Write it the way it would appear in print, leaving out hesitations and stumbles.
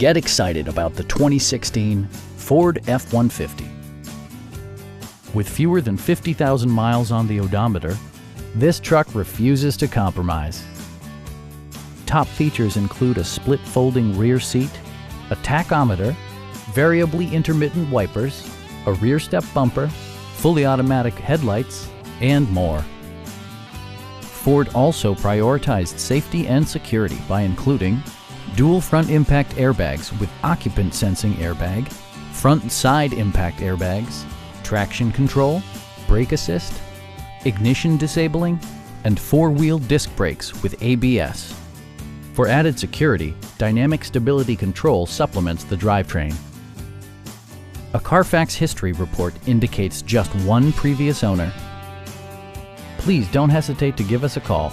Get excited about the 2016 Ford F-150. With fewer than 50,000 miles on the odometer, this truck refuses to compromise. Top features include a split folding rear seat, a tachometer, variably intermittent wipers, a rear step bumper, fully automatic headlights, and more. Ford also prioritized safety and security by including dual front impact airbags with occupant sensing airbag, front and side impact airbags, traction control, brake assist, ignition disabling, and four-wheel disc brakes with ABS. For added security, dynamic stability control supplements the drivetrain. A Carfax history report indicates just one previous owner. Please don't hesitate to give us a call.